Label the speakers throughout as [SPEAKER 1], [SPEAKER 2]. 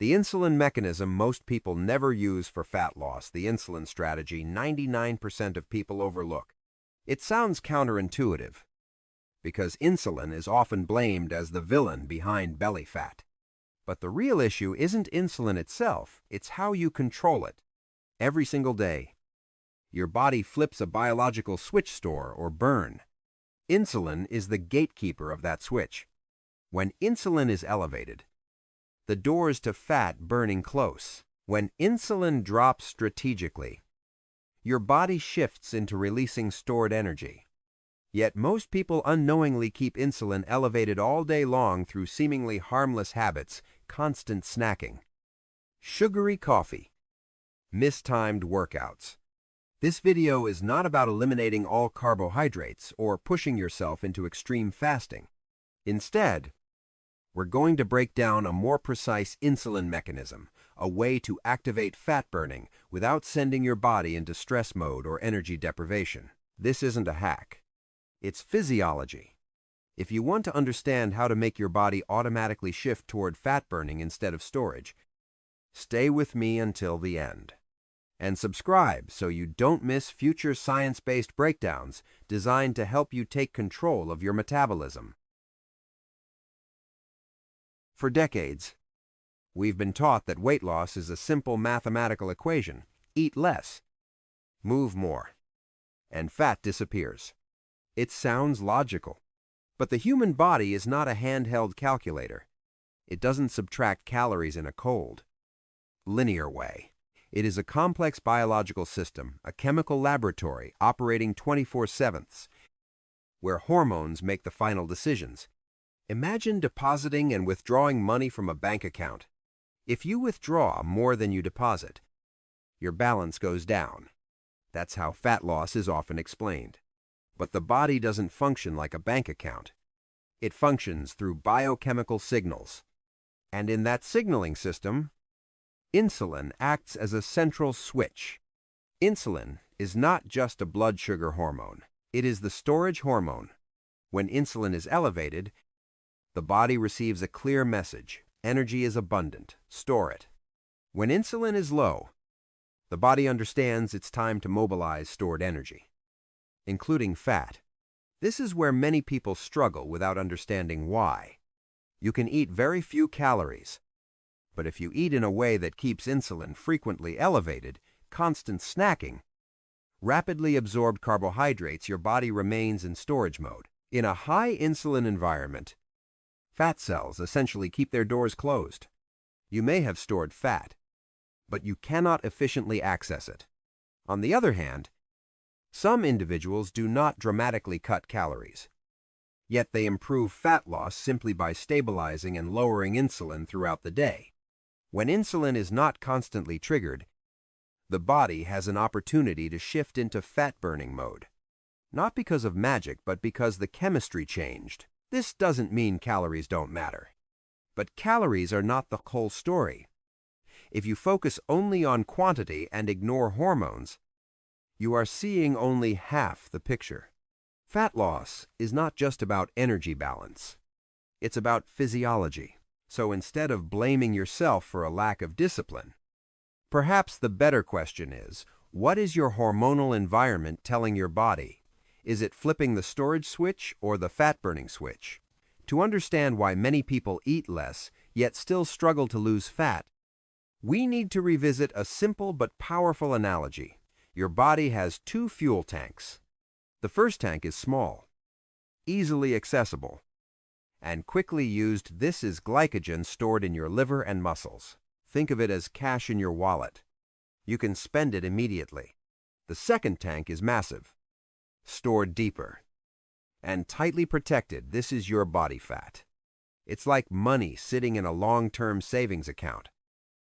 [SPEAKER 1] The insulin mechanism most people never use for fat loss, the insulin strategy 99% of people overlook. It sounds counterintuitive, because insulin is often blamed as the villain behind belly fat. But the real issue isn't insulin itself, it's how you control it. Every single day, your body flips a biological switch store or burn. Insulin is the gatekeeper of that switch. When insulin is elevated, the doors to fat burning close. When insulin drops strategically, your body shifts into releasing stored energy. Yet most people unknowingly keep insulin elevated all day long through seemingly harmless habits, constant snacking, sugary coffee, mistimed workouts. This video is not about eliminating all carbohydrates or pushing yourself into extreme fasting. Instead, we're going to break down a more precise insulin mechanism, a way to activate fat burning without sending your body into stress mode or energy deprivation. This isn't a hack. It's physiology. If you want to understand how to make your body automatically shift toward fat burning instead of storage, stay with me until the end. And subscribe so you don't miss future science-based breakdowns designed to help you take control of your metabolism. For decades, we've been taught that weight loss is a simple mathematical equation. Eat less, move more, and fat disappears. It sounds logical, but the human body is not a handheld calculator. It doesn't subtract calories in a cold, linear way. It is a complex biological system, a chemical laboratory operating 24/7, where hormones make the final decisions. Imagine depositing and withdrawing money from a bank account. If you withdraw more than you deposit, your balance goes down. That's how fat loss is often explained. But the body doesn't function like a bank account. It functions through biochemical signals. And in that signaling system, insulin acts as a central switch. Insulin is not just a blood sugar hormone. It is the storage hormone. When insulin is elevated, the body receives a clear message. Energy is abundant. Store it. When insulin is low, the body understands it's time to mobilize stored energy, including fat. This is where many people struggle without understanding why. You can eat very few calories, but if you eat in a way that keeps insulin frequently elevated, constant snacking, rapidly absorbed carbohydrates, your body remains in storage mode. In a high insulin environment, fat cells essentially keep their doors closed. You may have stored fat, but you cannot efficiently access it. On the other hand, some individuals do not dramatically cut calories, yet they improve fat loss simply by stabilizing and lowering insulin throughout the day. When insulin is not constantly triggered, the body has an opportunity to shift into fat-burning mode. Not because of magic, but because the chemistry changed. This doesn't mean calories don't matter. But calories are not the whole story. If you focus only on quantity and ignore hormones, you are seeing only half the picture. Fat loss is not just about energy balance. It's about physiology. So instead of blaming yourself for a lack of discipline, perhaps the better question is, what is your hormonal environment telling your body? Is it flipping the storage switch or the fat-burning switch? To understand why many people eat less, yet still struggle to lose fat, we need to revisit a simple but powerful analogy. Your body has two fuel tanks. The first tank is small, easily accessible, and quickly used. This is glycogen stored in your liver and muscles. Think of it as cash in your wallet. You can spend it immediately. The second tank is massive, stored deeper, and tightly protected. This is your body fat. It's like money sitting in a long-term savings account.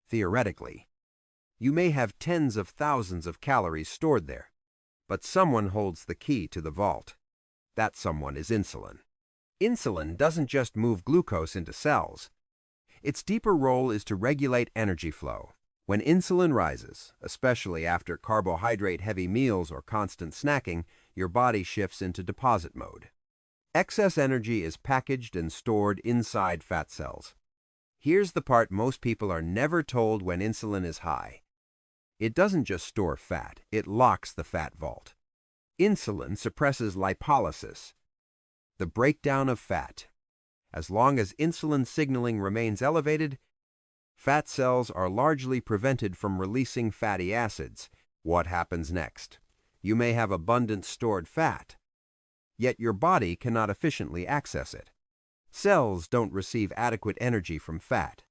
[SPEAKER 1] Theoretically, you may have tens of thousands of calories stored there, but someone holds the key to the vault. That someone is insulin. Insulin doesn't just move glucose into cells. Its deeper role is to regulate energy flow. When insulin rises, especially after carbohydrate-heavy meals or constant snacking, your body shifts into deposit mode. Excess energy is packaged and stored inside fat cells. Here's the part most people are never told when insulin is high. It doesn't just store fat, it locks the fat vault. Insulin suppresses lipolysis, the breakdown of fat. As long as insulin signaling remains elevated, fat cells are largely prevented from releasing fatty acids. What happens next? You may have abundant stored fat, yet your body cannot efficiently access it. Cells don't receive adequate energy from fat,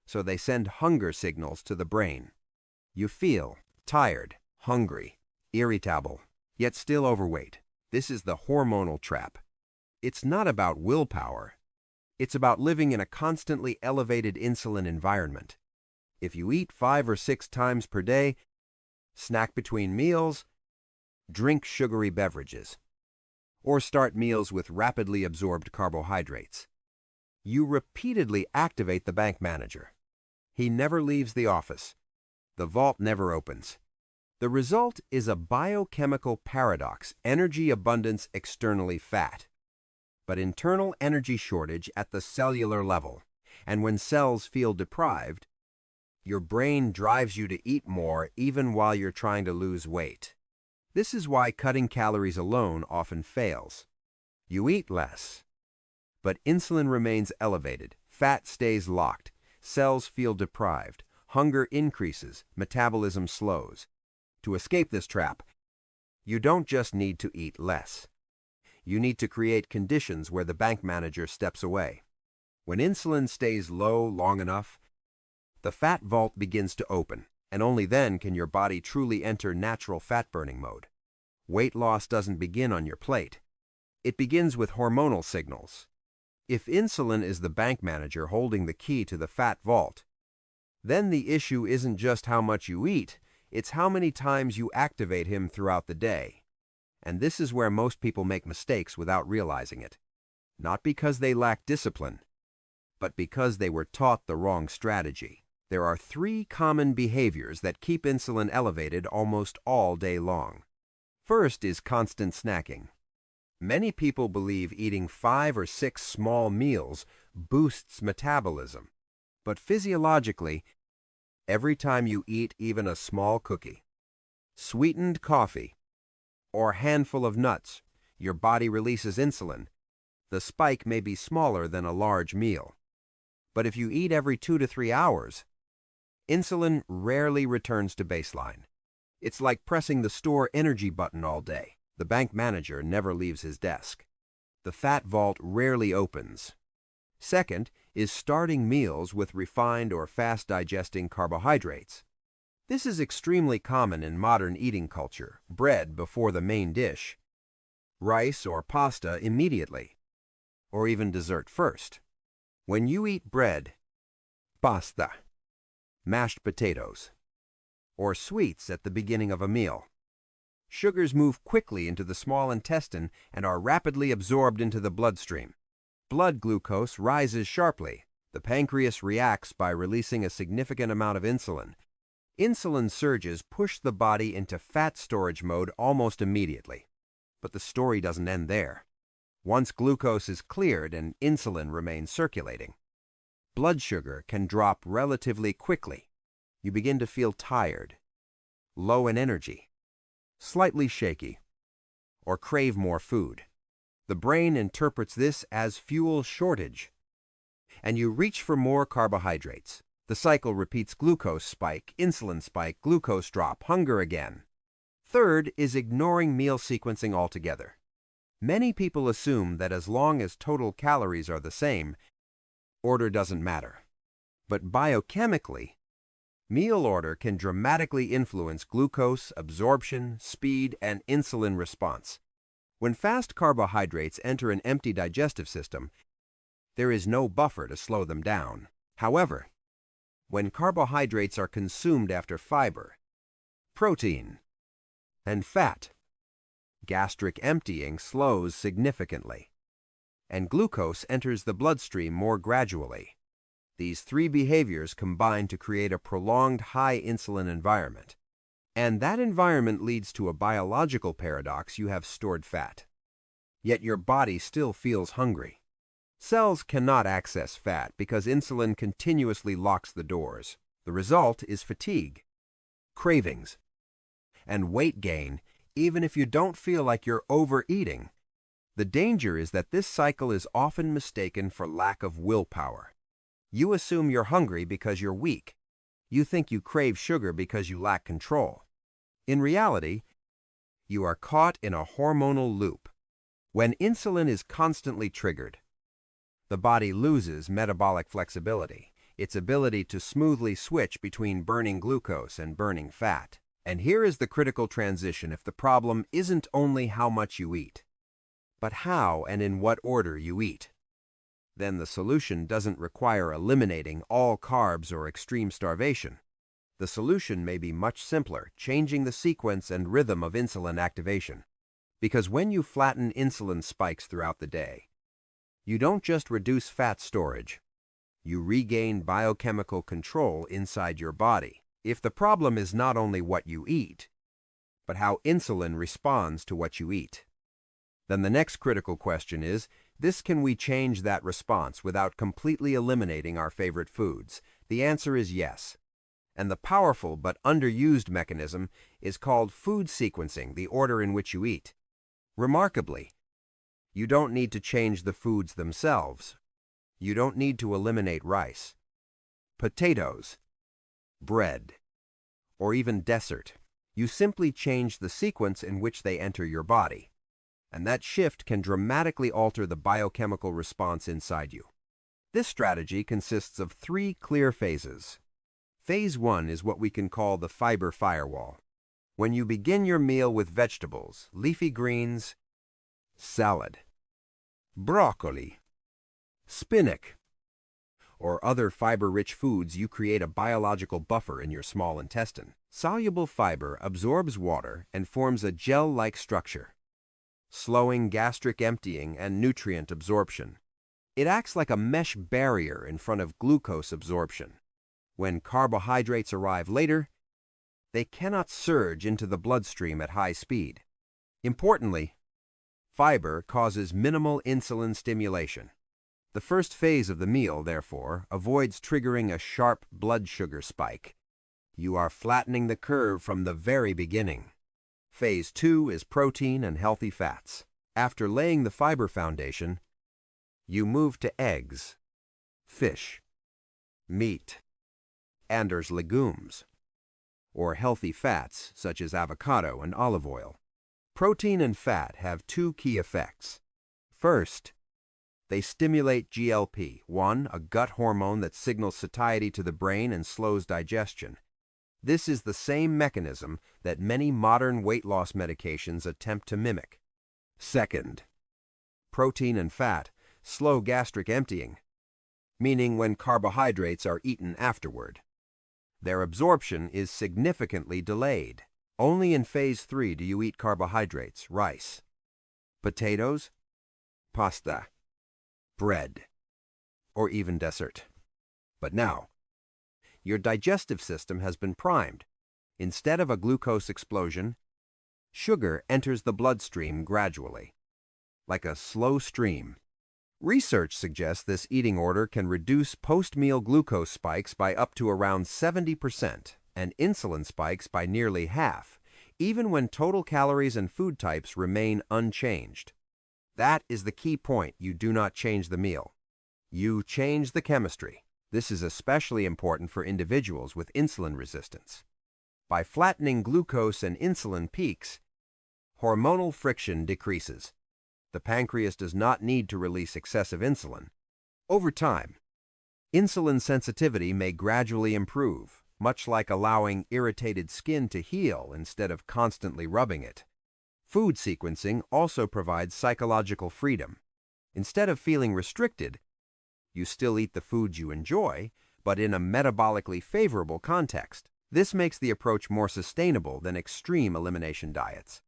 [SPEAKER 1] so they send hunger signals to the brain. You feel tired, hungry, irritable, yet still overweight. This is the hormonal trap. It's not about willpower. It's about living in a constantly elevated insulin environment. If you eat 5 or 6 times per day, snack between meals, drink sugary beverages, or start meals with rapidly absorbed carbohydrates, you repeatedly activate the bank manager. He never leaves the office. The vault never opens. The result is a biochemical paradox: energy abundance externally fat, but internal energy shortage at the cellular level. And when cells feel deprived, your brain drives you to eat more even while you're trying to lose weight. This is why cutting calories alone often fails. You eat less, but insulin remains elevated, fat stays locked, cells feel deprived, hunger increases, metabolism slows. To escape this trap, you don't just need to eat less. You need to create conditions where the bank manager steps away. When insulin stays low long enough, the fat vault begins to open, and only then can your body truly enter natural fat-burning mode. Weight loss doesn't begin on your plate. It begins with hormonal signals. If insulin is the bank manager holding the key to the fat vault, then the issue isn't just how much you eat, it's how many times you activate him throughout the day. And this is where most people make mistakes without realizing it. Not because they lack discipline, but because they were taught the wrong strategy. There are 3 common behaviors that keep insulin elevated almost all day long. First is constant snacking. Many people believe eating 5 or 6 small meals boosts metabolism. But physiologically, every time you eat even a small cookie, sweetened coffee, or handful of nuts, your body releases insulin. The spike may be smaller than a large meal. But if you eat every 2 to 3 hours, insulin rarely returns to baseline. It's like pressing the store energy button all day. The bank manager never leaves his desk. The fat vault rarely opens. Second is starting meals with refined or fast-digesting carbohydrates. This is extremely common in modern eating culture: bread before the main dish, rice or pasta immediately, or even dessert first. When you eat bread, pasta, mashed potatoes, or sweets at the beginning of a meal, sugars move quickly into the small intestine and are rapidly absorbed into the bloodstream. Blood glucose rises sharply. The pancreas reacts by releasing a significant amount of insulin. Insulin surges push the body into fat storage mode almost immediately. But the story doesn't end there. Once glucose is cleared and insulin remains circulating, blood sugar can drop relatively quickly. You begin to feel tired, low in energy, slightly shaky, or crave more food. The brain interprets this as fuel shortage, and you reach for more carbohydrates. The cycle repeats: glucose spike, insulin spike, glucose drop, hunger again. Third is ignoring meal sequencing altogether. Many people assume that as long as total calories are the same, order doesn't matter. But biochemically, meal order can dramatically influence glucose absorption, speed, and insulin response. When fast carbohydrates enter an empty digestive system, there is no buffer to slow them down. However, when carbohydrates are consumed after fiber, protein, and fat, gastric emptying slows significantly, and glucose enters the bloodstream more gradually. These 3 behaviors combine to create a prolonged high insulin environment. And that environment leads to a biological paradox: you have stored fat, yet your body still feels hungry. Cells cannot access fat because insulin continuously locks the doors. The result is fatigue, cravings, and weight gain, even if you don't feel like you're overeating. The danger is that this cycle is often mistaken for lack of willpower. You assume you're hungry because you're weak. You think you crave sugar because you lack control. In reality, you are caught in a hormonal loop. When insulin is constantly triggered, the body loses metabolic flexibility, its ability to smoothly switch between burning glucose and burning fat. And here is the critical transition if the problem isn't only how much you eat, but how and in what order you eat. Then the solution doesn't require eliminating all carbs or extreme starvation. The solution may be much simpler, changing the sequence and rhythm of insulin activation. Because when you flatten insulin spikes throughout the day, you don't just reduce fat storage, you regain biochemical control inside your body. If the problem is not only what you eat, but how insulin responds to what you eat, then the next critical question is, can we change that response without completely eliminating our favorite foods? The answer is yes. And the powerful but underused mechanism is called food sequencing, the order in which you eat. Remarkably, you don't need to change the foods themselves. You don't need to eliminate rice, potatoes, bread, or even dessert. You simply change the sequence in which they enter your body. And that shift can dramatically alter the biochemical response inside you. This strategy consists of 3 clear phases. Phase 1 is what we can call the fiber firewall. When you begin your meal with vegetables, leafy greens, salad, broccoli, spinach, or other fiber-rich foods, you create a biological buffer in your small intestine. Soluble fiber absorbs water and forms a gel-like structure, slowing gastric emptying and nutrient absorption. It acts like a mesh barrier in front of glucose absorption. When carbohydrates arrive later, they cannot surge into the bloodstream at high speed. Importantly, fiber causes minimal insulin stimulation. The first phase of the meal, therefore, avoids triggering a sharp blood sugar spike. You are flattening the curve from the very beginning. Phase 2 is protein and healthy fats. After laying the fiber foundation, you move to eggs, fish, meat, and legumes, or healthy fats such as avocado and olive oil. Protein and fat have 2 key effects. First, they stimulate GLP-1, a gut hormone that signals satiety to the brain and slows digestion. This is the same mechanism that many modern weight loss medications attempt to mimic. Second, protein and fat slow gastric emptying, meaning when carbohydrates are eaten afterward, their absorption is significantly delayed. Only in phase 3 do you eat carbohydrates, rice, potatoes, pasta, bread, or even dessert. But now, your digestive system has been primed. Instead of a glucose explosion, sugar enters the bloodstream gradually, like a slow stream. Research suggests this eating order can reduce post-meal glucose spikes by up to around 70% and insulin spikes by nearly half, even when total calories and food types remain unchanged. That is the key point. You do not change the meal. You change the chemistry. This is especially important for individuals with insulin resistance. By flattening glucose and insulin peaks, hormonal friction decreases. The pancreas does not need to release excessive insulin. Over time, insulin sensitivity may gradually improve, much like allowing irritated skin to heal instead of constantly rubbing it. Food sequencing also provides psychological freedom. Instead of feeling restricted, you still eat the foods you enjoy, but in a metabolically favorable context. This makes the approach more sustainable than extreme elimination diets.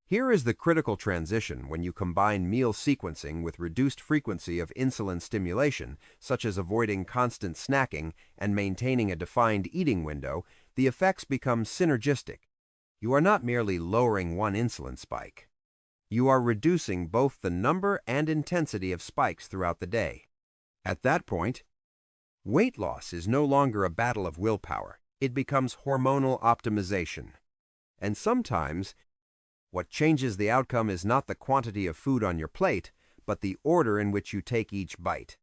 [SPEAKER 1] Here is the critical transition when you combine meal sequencing with reduced frequency of insulin stimulation, such as avoiding constant snacking and maintaining a defined eating window. The effects become synergistic. You are not merely lowering one insulin spike. you are reducing both the number and intensity of spikes throughout the day. At that point, weight loss is no longer a battle of willpower. It becomes hormonal optimization. And sometimes, what changes the outcome is not the quantity of food on your plate, but the order in which you take each bite.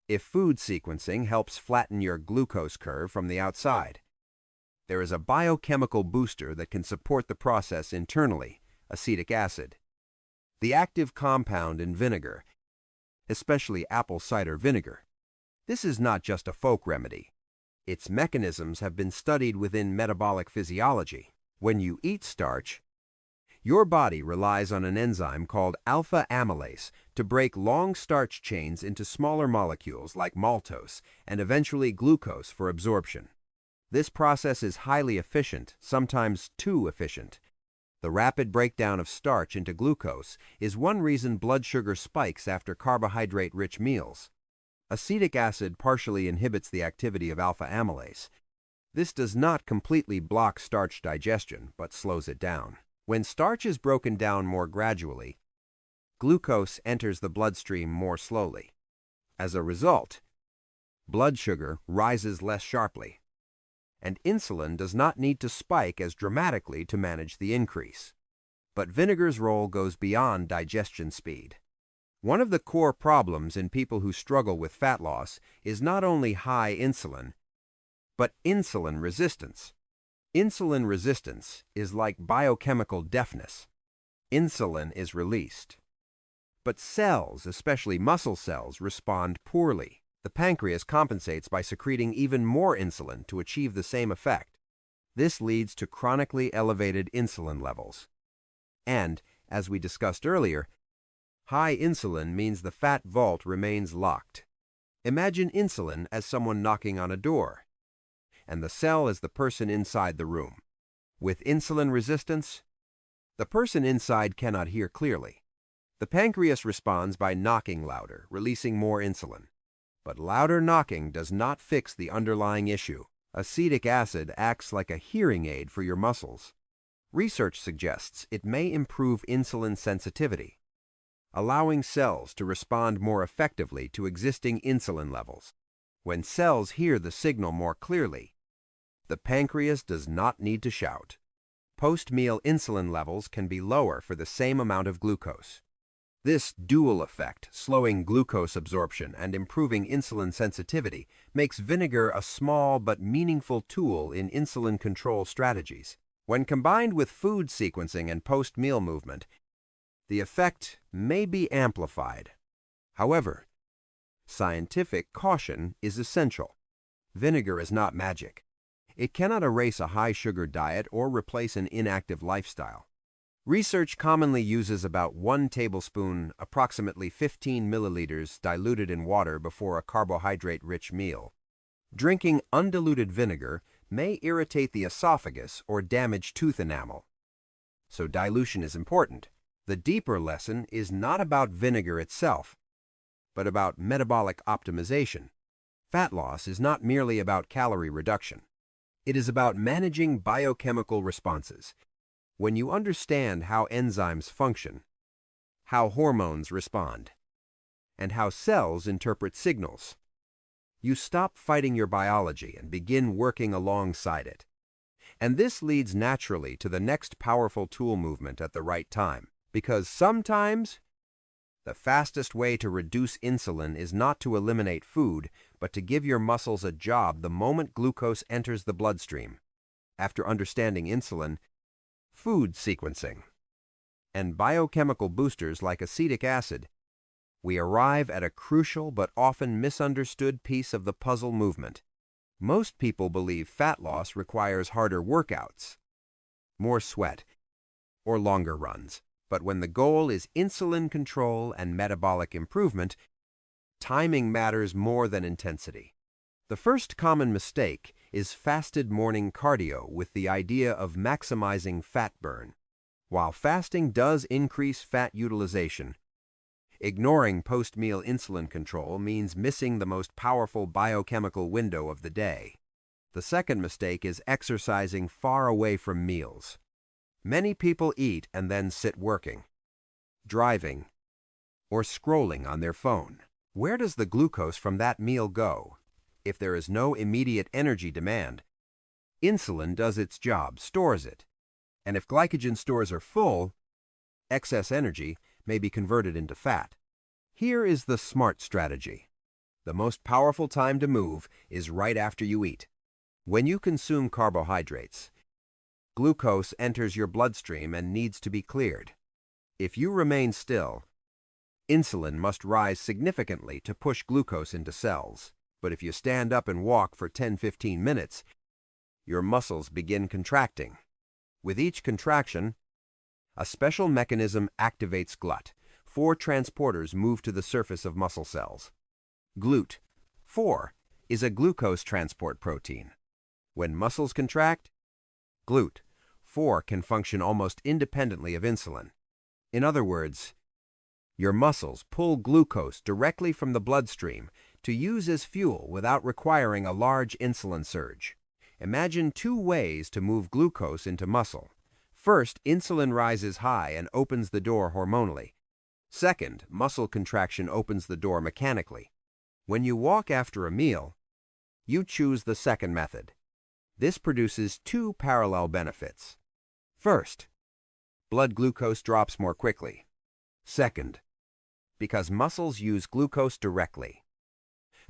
[SPEAKER 1] If food sequencing helps flatten your glucose curve from the outside, there is a biochemical booster that can support the process internally, acetic acid. The active compound in vinegar, especially apple cider vinegar. This is not just a folk remedy. Its mechanisms have been studied within metabolic physiology. When you eat starch, your body relies on an enzyme called alpha amylase to break long starch chains into smaller molecules like maltose and eventually glucose for absorption. This process is highly efficient, sometimes too efficient. The rapid breakdown of starch into glucose is one reason blood sugar spikes after carbohydrate-rich meals. Acetic acid partially inhibits the activity of alpha amylase. This does not completely block starch digestion, but slows it down. When starch is broken down more gradually, glucose enters the bloodstream more slowly. As a result, blood sugar rises less sharply, and insulin does not need to spike as dramatically to manage the increase. But vinegar's role goes beyond digestion speed. One of the core problems in people who struggle with fat loss is not only high insulin, but insulin resistance. Insulin resistance is like biochemical deafness. Insulin is released, but cells, especially muscle cells, respond poorly. The pancreas compensates by secreting even more insulin to achieve the same effect. This leads to chronically elevated insulin levels. And, as we discussed earlier, high insulin means the fat vault remains locked. Imagine insulin as someone knocking on a door, and the cell as the person inside the room. With insulin resistance, the person inside cannot hear clearly. The pancreas responds by knocking louder, releasing more insulin. But louder knocking does not fix the underlying issue. Acetic acid acts like a hearing aid for your muscles. Research suggests it may improve insulin sensitivity, allowing cells to respond more effectively to existing insulin levels. When cells hear the signal more clearly, the pancreas does not need to shout. Post-meal insulin levels can be lower for the same amount of glucose. This dual effect, slowing glucose absorption and improving insulin sensitivity, makes vinegar a small but meaningful tool in insulin control strategies. When combined with food sequencing and post-meal movement, the effect may be amplified. However, scientific caution is essential. Vinegar is not magic. It cannot erase a high-sugar diet or replace an inactive lifestyle. Research commonly uses about 1 tablespoon, approximately 15 milliliters, diluted in water before a carbohydrate-rich meal. Drinking undiluted vinegar may irritate the esophagus or damage tooth enamel, so dilution is important. The deeper lesson is not about vinegar itself, but about metabolic optimization. Fat loss is not merely about calorie reduction. It is about managing biochemical responses. When you understand how enzymes function, how hormones respond, and how cells interpret signals, you stop fighting your biology and begin working alongside it. And this leads naturally to the next powerful tool movement at the right time, because sometimes the fastest way to reduce insulin is not to eliminate food, but to give your muscles a job the moment glucose enters the bloodstream. After understanding insulin, food sequencing, and biochemical boosters like acetic acid, we arrive at a crucial but often misunderstood piece of the puzzle movement. Most people believe fat loss requires harder workouts, more sweat, or longer runs. But when the goal is insulin control and metabolic improvement, timing matters more than intensity. The first common mistake is fasted morning cardio with the idea of maximizing fat burn. While fasting does increase fat utilization, ignoring post-meal insulin control means missing the most powerful biochemical window of the day. The second mistake is exercising far away from meals. Many people eat and then sit working, driving, or scrolling on their phone. Where does the glucose from that meal go? If there is no immediate energy demand, insulin does its job, stores it. And if glycogen stores are full, excess energy may be converted into fat. Here is the smart strategy. The most powerful time to move is right after you eat. When you consume carbohydrates, glucose enters your bloodstream and needs to be cleared. If you remain still, insulin must rise significantly to push glucose into cells. But if you stand up and walk for 10-15 minutes, your muscles begin contracting. With each contraction, a special mechanism activates GLUT. 4 transporters move to the surface of muscle cells. GLUT4 is a glucose transport protein. When muscles contract, GLUT4 can function almost independently of insulin. In other words, your muscles pull glucose directly from the bloodstream to use as fuel without requiring a large insulin surge. Imagine 2 ways to move glucose into muscle. First, insulin rises high and opens the door hormonally. Second, muscle contraction opens the door mechanically. When you walk after a meal, you choose the second method. This produces 2 parallel benefits. First, blood glucose drops more quickly. Second, because muscles use glucose directly,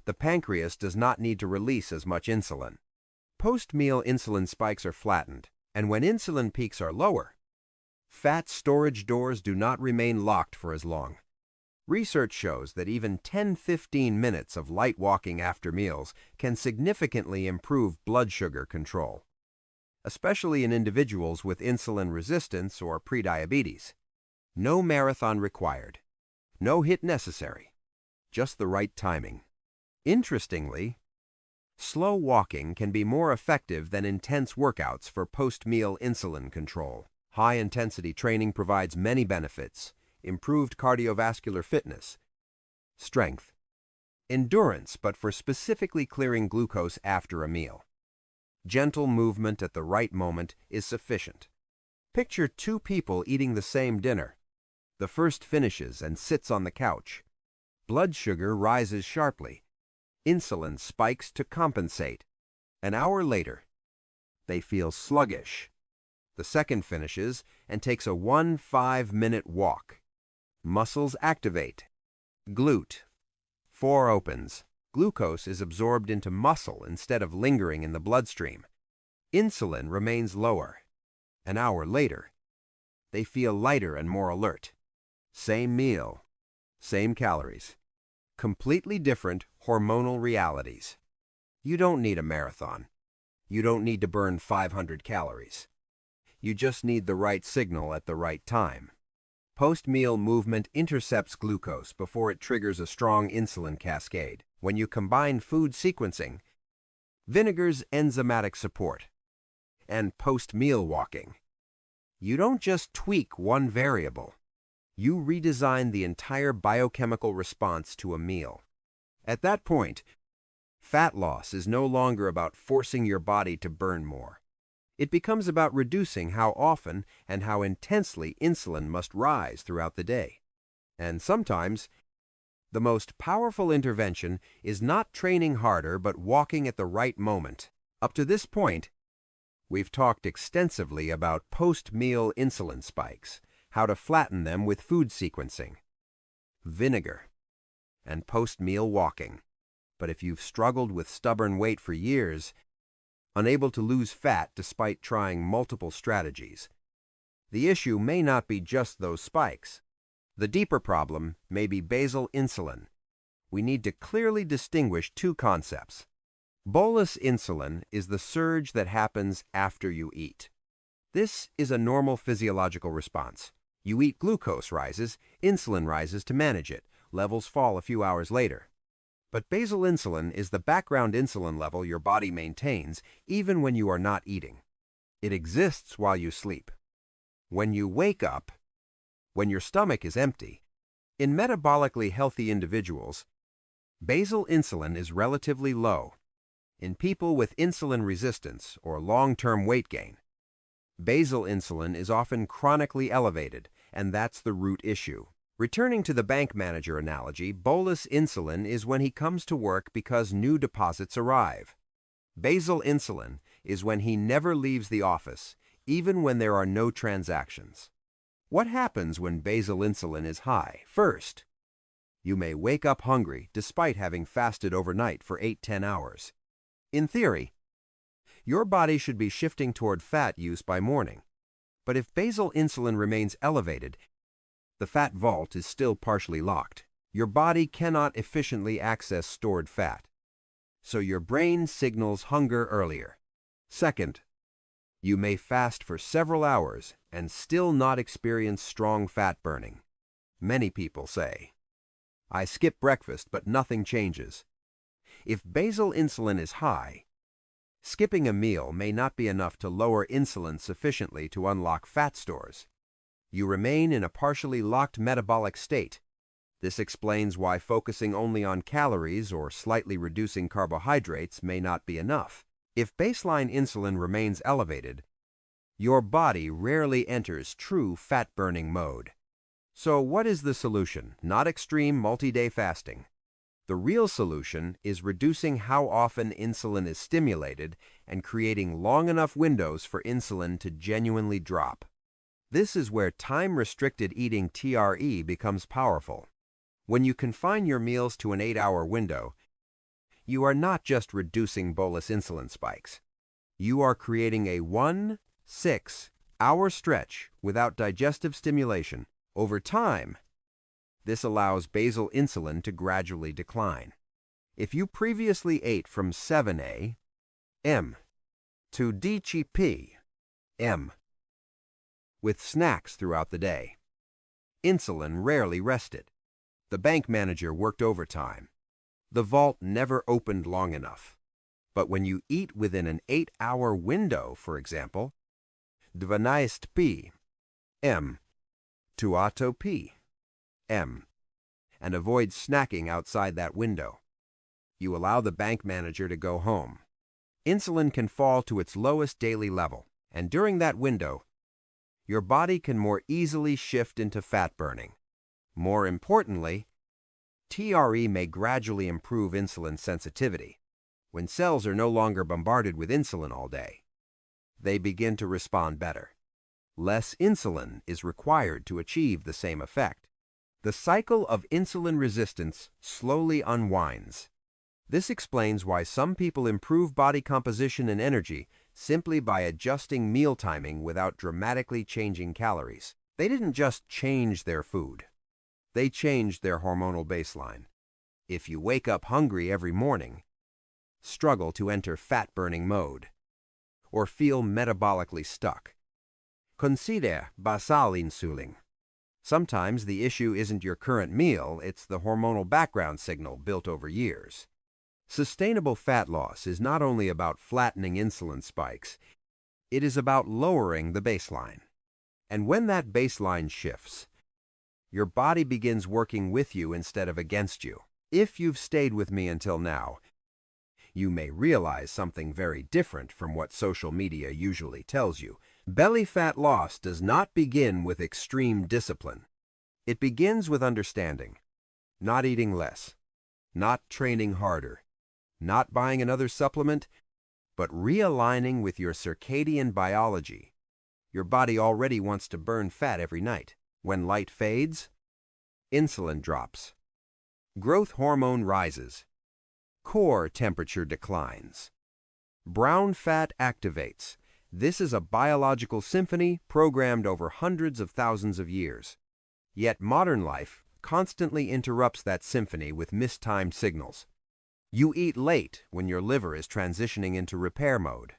[SPEAKER 1] the pancreas does not need to release as much insulin. Post-meal insulin spikes are flattened, and when insulin peaks are lower, fat storage doors do not remain locked for as long. Research shows that even 10-15 minutes of light walking after meals can significantly improve blood sugar control, especially in individuals with insulin resistance or prediabetes. No marathon required. No HIIT necessary. Just the right timing. Interestingly, slow walking can be more effective than intense workouts for post-meal insulin control. High-intensity training provides many benefits: improved cardiovascular fitness, strength, endurance, but for specifically clearing glucose after a meal. Gentle movement at the right moment is sufficient. Picture 2 people eating the same dinner. The first finishes and sits on the couch. Blood sugar rises sharply. Insulin spikes to compensate. An hour later, they feel sluggish. The second finishes and takes a 5-minute walk. Muscles activate. GLUT4 opens. Glucose is absorbed into muscle instead of lingering in the bloodstream. Insulin remains lower. An hour later, they feel lighter and more alert. Same meal, same calories. Completely different hormonal realities. You don't need a marathon. You don't need to burn 500 calories. You just need the right signal at the right time. Post-meal movement intercepts glucose before it triggers a strong insulin cascade. When you combine food sequencing, vinegar's enzymatic support, and post-meal walking, you don't just tweak one variable. You redesign the entire biochemical response to a meal. At that point, fat loss is no longer about forcing your body to burn more. It becomes about reducing how often and how intensely insulin must rise throughout the day. And sometimes, the most powerful intervention is not training harder but walking at the right moment. Up to this point, we've talked extensively about post-meal insulin spikes, how to flatten them with food sequencing, vinegar, and post-meal walking. But if you've struggled with stubborn weight for years, unable to lose fat despite trying multiple strategies, the issue may not be just those spikes. The deeper problem may be basal insulin. We need to clearly distinguish 2 concepts. Bolus insulin is the surge that happens after you eat. This is a normal physiological response. You eat, glucose rises, insulin rises to manage it. Levels fall a few hours later. But basal insulin is the background insulin level your body maintains even when you are not eating. It exists while you sleep. When you wake up, when your stomach is empty, in metabolically healthy individuals, basal insulin is relatively low. In people with insulin resistance or long-term weight gain, basal insulin is often chronically elevated and that's the root issue. Returning to the bank manager analogy, bolus insulin is when he comes to work because new deposits arrive. Basal insulin is when he never leaves the office, even when there are no transactions. What happens when basal insulin is high? First, you may wake up hungry despite having fasted overnight for 8–10 hours. In theory, your body should be shifting toward fat use by morning. But if basal insulin remains elevated, the fat vault is still partially locked. Your body cannot efficiently access stored fat, so your brain signals hunger earlier. Second, you may fast for several hours and still not experience strong fat burning. Many people say, "I skip breakfast, but nothing changes." If basal insulin is high, skipping a meal may not be enough to lower insulin sufficiently to unlock fat stores. You remain in a partially locked metabolic state. This explains why focusing only on calories or slightly reducing carbohydrates may not be enough. If baseline insulin remains elevated, your body rarely enters true fat-burning mode. So what is the solution? Not extreme multi-day fasting. The real solution is reducing how often insulin is stimulated and creating long enough windows for insulin to genuinely drop. This is where time-restricted eating (TRE) becomes powerful. When you confine your meals to an 8-hour window, you are not just reducing bolus insulin spikes. You are creating a 1–6-hour stretch without digestive stimulation. Over time, this allows basal insulin to gradually decline. If you previously ate from 7 a.m. to 10 p.m. with snacks throughout the day, insulin rarely rested. The bank manager worked overtime. The vault never opened long enough. But when you eat within an 8-hour window, for example, 12 p.m. to 8 p.m., and avoid snacking outside that window, you allow the bank manager to go home. Insulin can fall to its lowest daily level, and during that window, your body can more easily shift into fat burning. More importantly, TRE may gradually improve insulin sensitivity. When cells are no longer bombarded with insulin all day, they begin to respond better. Less insulin is required to achieve the same effect. The cycle of insulin resistance slowly unwinds. This explains why some people improve body composition and energy simply by adjusting meal timing without dramatically changing calories. They didn't just change their food. They changed their hormonal baseline. If you wake up hungry every morning, struggle to enter fat-burning mode, or feel metabolically stuck, consider basal insulin. Sometimes the issue isn't your current meal, it's the hormonal background signal built over years. Sustainable fat loss is not only about flattening insulin spikes, it is about lowering the baseline. And when that baseline shifts, your body begins working with you instead of against you. If you've stayed with me until now, you may realize something very different from what social media usually tells you. Belly fat loss does not begin with extreme discipline. It begins with understanding. Not eating less, not training harder, not buying another supplement, but realigning with your circadian biology. Your body already wants to burn fat every night. When light fades, insulin drops. Growth hormone rises. Core temperature declines. Brown fat activates. This is a biological symphony programmed over hundreds of thousands of years. Yet modern life constantly interrupts that symphony with mistimed signals. You eat late when your liver is transitioning into repair mode.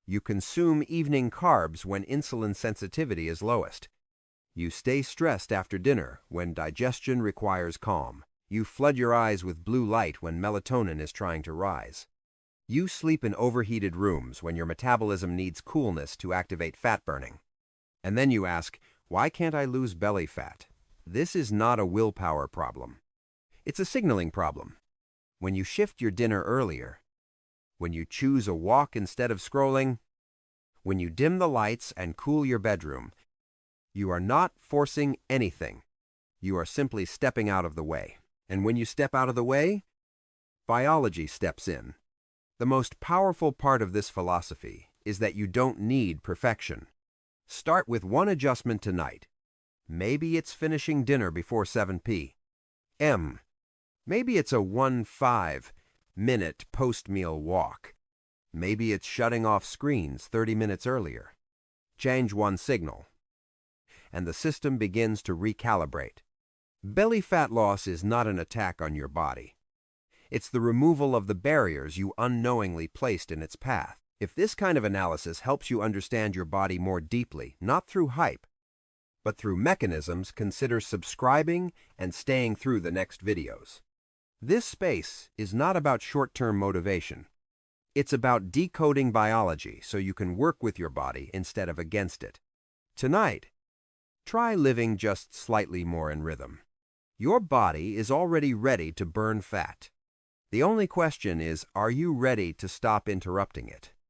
[SPEAKER 1] You consume evening carbs when insulin sensitivity is lowest. You stay stressed after dinner when digestion requires calm. You flood your eyes with blue light when melatonin is trying to rise. You sleep in overheated rooms when your metabolism needs coolness to activate fat burning. And then you ask, why can't I lose belly fat? This is not a willpower problem. It's a signaling problem. When you shift your dinner earlier, when you choose a walk instead of scrolling, when you dim the lights and cool your bedroom, You are not forcing anything. You are simply stepping out of the way. And when you step out of the way, biology steps in. The most powerful part of this philosophy is that you don't need perfection. Start with one adjustment tonight. Maybe it's finishing dinner before 7 p.m. Maybe it's a 1-5-minute post-meal walk. Maybe it's shutting off screens 30 minutes earlier. Change one signal, and the system begins to recalibrate. Belly fat loss is not an attack on your body. It's the removal of the barriers you unknowingly placed in its path. If this kind of analysis helps you understand your body more deeply, not through hype, but through mechanisms, consider subscribing and staying through the next videos. This space is not about short-term motivation. It's about decoding biology so you can work with your body instead of against it. Tonight, try living just slightly more in rhythm. Your body is already ready to burn fat. The only question is, are you ready to stop interrupting it?